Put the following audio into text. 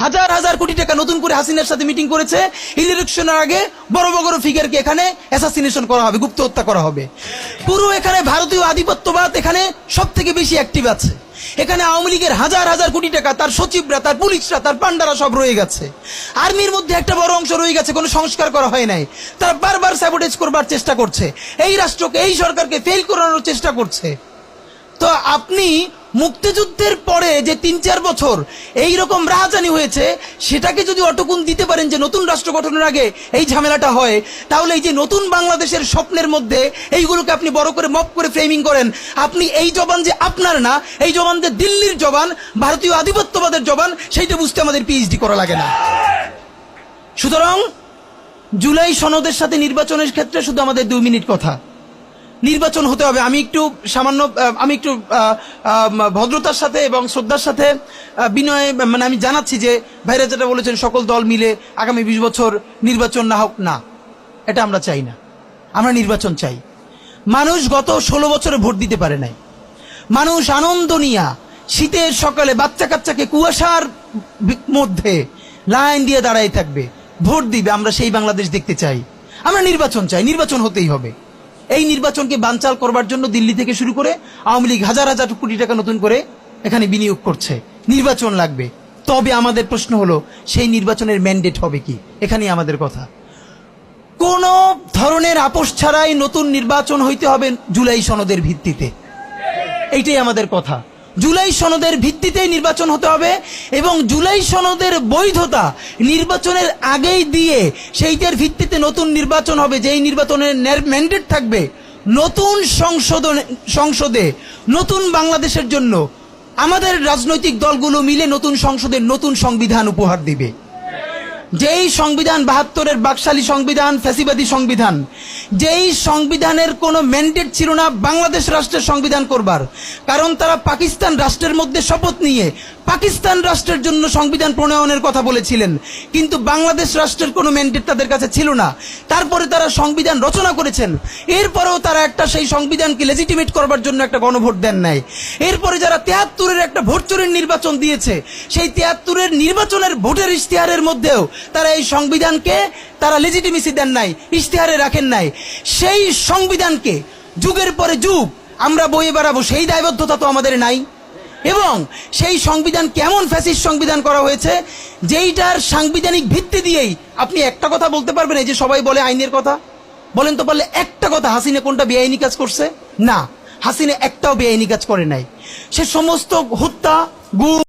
হাজার হাজার কোটি টাকা নতুন করে হাসিনার সাথে মিটিং করেছে। ইলেকশনের আগে বড় বড় ফিগারকে এখানে অ্যাসাসিনেশন করা হবে, গুপ্ত হত্যা করা হবে। পুরো এখানে ভারতীয় আধিপত্যবাদ এখানে সব থেকে বেশি অ্যাক্টিভ আছে। এখানে আওয়ামী লীগের হাজার হাজার কোটি টাকা, তার সচিবরা, তার পুলিশরা, তার পান্ডারা সব রয়ে গেছে। আর্মির মধ্যে একটা বড় অংশ রয়ে গেছে, কোনো সংস্কার করা হয় নাই। তারা বারবার স্যাবোটেজ করবার চেষ্টা করছে, এই রাষ্ট্রকে, এই সরকারকে ফেল করানোর চেষ্টা করছে। তো আপনি মুক্তিযুদ্ধের পরে যে ৩-৪ বছর এইরকম রাহাজানি হয়েছে, সেটাকে যদি অটকুন দিতে পারেন যে নতুন রাষ্ট্র গঠনের আগে এই ঝামেলাটা হয়, তাহলে এই যে নতুন বাংলাদেশের স্বপ্নের মধ্যে এইগুলোকে আপনি বড় করে মপ করে ফ্রেমিং করেন, আপনি এই জবান যে আপনার না, এই জবান যে দিল্লির জবান, ভারতীয় আধিপত্যবাদের জবান, সেইটা বুঝতে আমাদের পিএইচডি করা লাগে না। সুতরাং জুলাই সনদের সাথে নির্বাচনের ক্ষেত্রে শুধু আমাদের 2 মিনিট কথা। নির্বাচন হতে হবে। আমি একটু ভদ্রতার সাথে এবং শ্রদ্ধার সাথে বিনয় আমি জানাচ্ছি যে ভাইরা যেটা বলেছেন সকল দল মিলে আগামী 20 বছর নির্বাচন না হোক, না, এটা আমরা চাই না। আমরা নির্বাচন চাই। মানুষ গত 16 বছরে ভোট দিতে পারে নাই। মানুষ আনন্দ নিয়া শীতের সকালে বাচ্চা কাচ্চাকে কুয়াশার মধ্যে লাইন দিয়ে দাঁড়াই থাকবে, ভোট দিবে। আমরা সেই বাংলাদেশ দেখতে চাই। আমরা নির্বাচন চাই, নির্বাচন হতেই হবে। এই নির্বাচনকে বানচাল করবার জন্য দিল্লি থেকে শুরু করে আওয়ামী লীগ হাজার হাজার কোটি টাকা নতুন করে এখানে বিনিয়োগ করছে। নির্বাচন লাগবে। তবে আমাদের প্রশ্ন হলো, সেই নির্বাচনের ম্যান্ডেট হবে কি? এখানেই আমাদের কথা। কোন ধরনের আপোষ ছাড়াই নতুন নির্বাচন হইতে হবে জুলাই সনদের ভিত্তিতে। এইটাই আমাদের কথা। জুলাই সনদের ভিত্তিতেই নির্বাচন হতে হবে এবং জুলাই সনদের বৈধতা নির্বাচনের আগেই দিয়ে সেইটার ভিত্তিতে নতুন নির্বাচন হবে, যেই নির্বাচনের ম্যান্ডেট থাকবে নতুন সংসদে নতুন বাংলাদেশের জন্য আমাদের রাজনৈতিক দলগুলো মিলে নতুন সংসদের নতুন সংবিধান উপহার দিবে। যেই সংবিধান 72-এর বাকশালী সংবিধান, ফ্যাসিবাদী সংবিধান, যেই সংবিধানের কোনো ম্যান্ডেট ছিল না বাংলাদেশ রাষ্ট্রের সংবিধান করবার, কারণ তারা পাকিস্তান রাষ্ট্রের মধ্যে শপথ নিয়ে পাকিস্তান রাষ্ট্রের জন্য সংবিধান প্রণয়নের কথা বলেছিলেন, কিন্তু বাংলাদেশ রাষ্ট্রের কোনো ম্যান্ডেট তাদের কাছে ছিল না। তারপরে তারা সংবিধান রচনা করেছেন, এরপরেও তারা একটা সেই সংবিধানকে লেজিটিমেট করবার জন্য একটা গণভোট দেন নাই। এরপরে যারা 73-এর একটা ভোট চোরের নির্বাচন দিয়েছে, সেই 73-এর নির্বাচনের ভোটের ইশতেহারের মধ্যেও তারা এই সংবিধানকে তারা লেজিটিমেসি দেন নাই, ইশতেহারে রাখেন নাই। সেই সংবিধানকে যুগের পরে যুগ আমরা বয়ে বেড়াবো, সেই দায়বদ্ধতা তো আমাদের নাই। এবং সেই সংবিধান কেমন ফ্যাসিস্ট সংবিধান করা হয়েছে, যেইটার সাংবিধানিক ভিত্তি দিয়েই আপনি একটা কথা বলতে পারবেন। এই যে সবাই বলে আইনের কথা, বলেন তো পারলে একটা কথা, হাসিনা কোনটা বেআইনি কাজ করছে? না, হাসিনা একটাও বেআইনি কাজ করে নাই। সে সমস্ত হত্যা, গুম